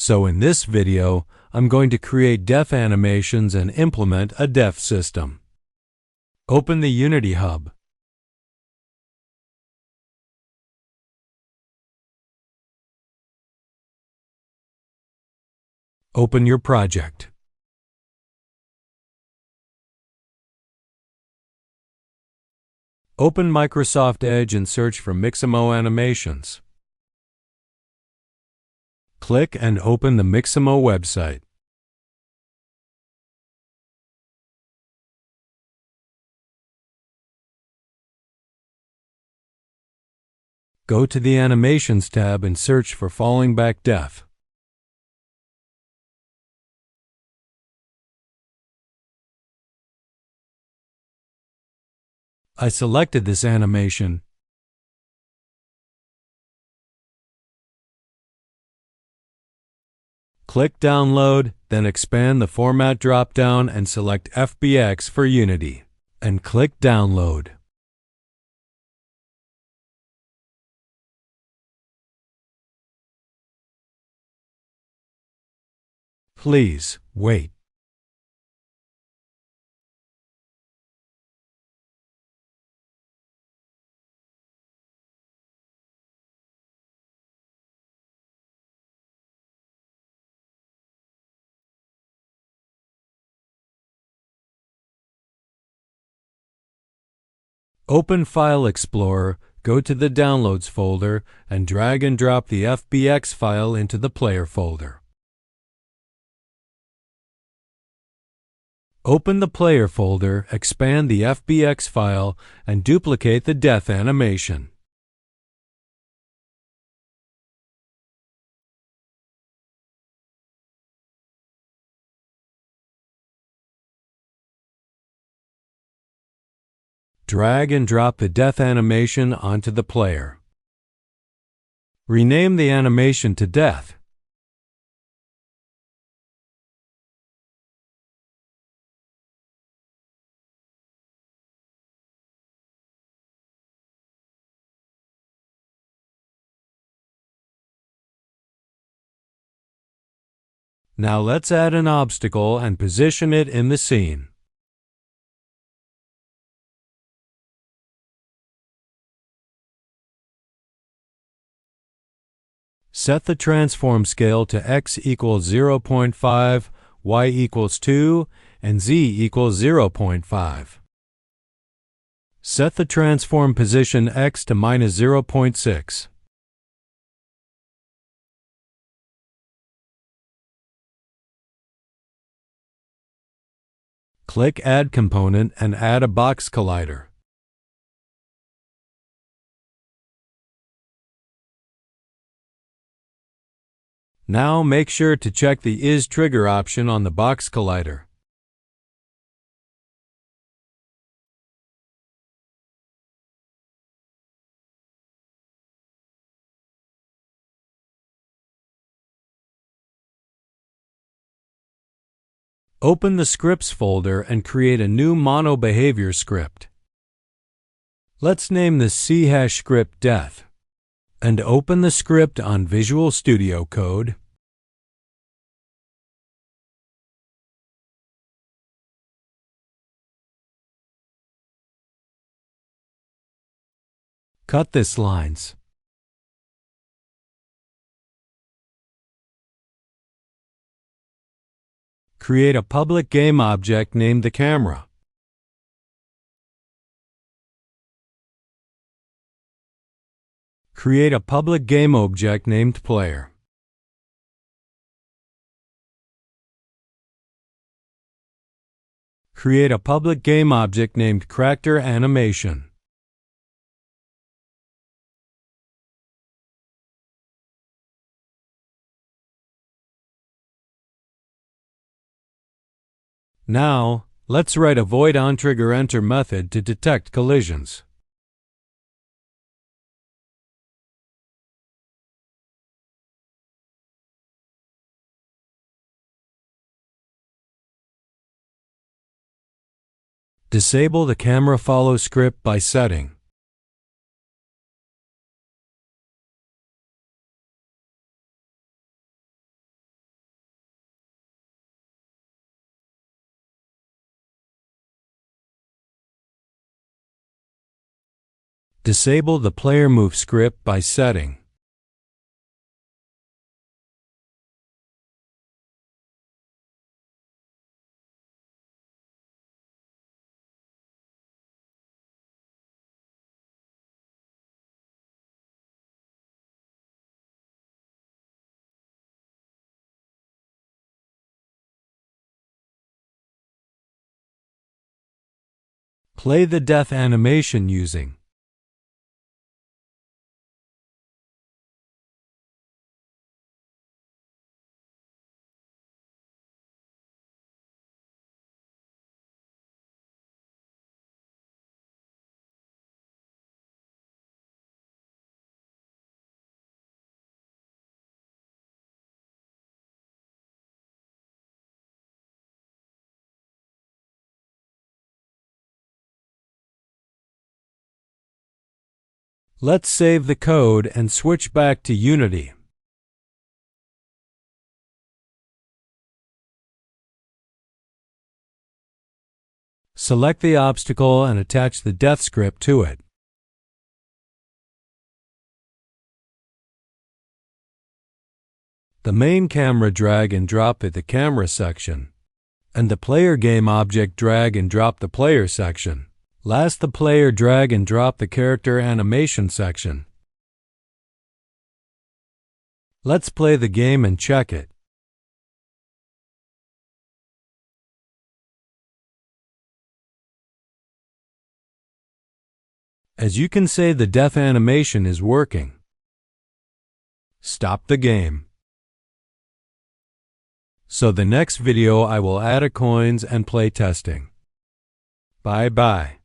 So in this video, I'm going to create def animations and implement a def system. Open the Unity Hub. Open your project. Open Microsoft Edge and search for Mixamo Animations. Click and open the Mixamo website. Go to the Animations tab and search for Falling Back Def. I selected this animation. Click Download, then expand the Format drop-down and select FBX for Unity, and click Download. Please wait. Open File Explorer, go to the Downloads folder, and drag and drop the FBX file into the Player folder. Open the Player folder, expand the FBX file, and duplicate the def animation. Drag and drop the def animation onto the player. Rename the animation to def. Now let's add an obstacle and position it in the scene. Set the transform scale to x equals 0.5, y equals 2, and z equals 0.5. Set the transform position x to minus 0.6. Click Add Component and add a box collider. Now make sure to check the Is Trigger option on the box collider. Open the Scripts folder and create a new mono behavior script. Let's name the C# script def. And open the script on Visual Studio Code. Cut this lines. Create a public game object named the camera. Create a public game object named Player. Create a public game object named Character Animation. Now, let's write a void onTriggerEnter method to detect collisions. Disable the camera follow script by setting Disable the player move script by setting Play the death animation using Let's save the code and switch back to Unity. Select the obstacle and attach the death script to it. The main camera drag and drop at the camera section, and the player game object drag and drop the player section. Last, the player drag and drop the character animation section. Let's play the game and check it. As you can see, the death animation is working. Stop the game. So the next video I will add a coins and play testing. Bye bye.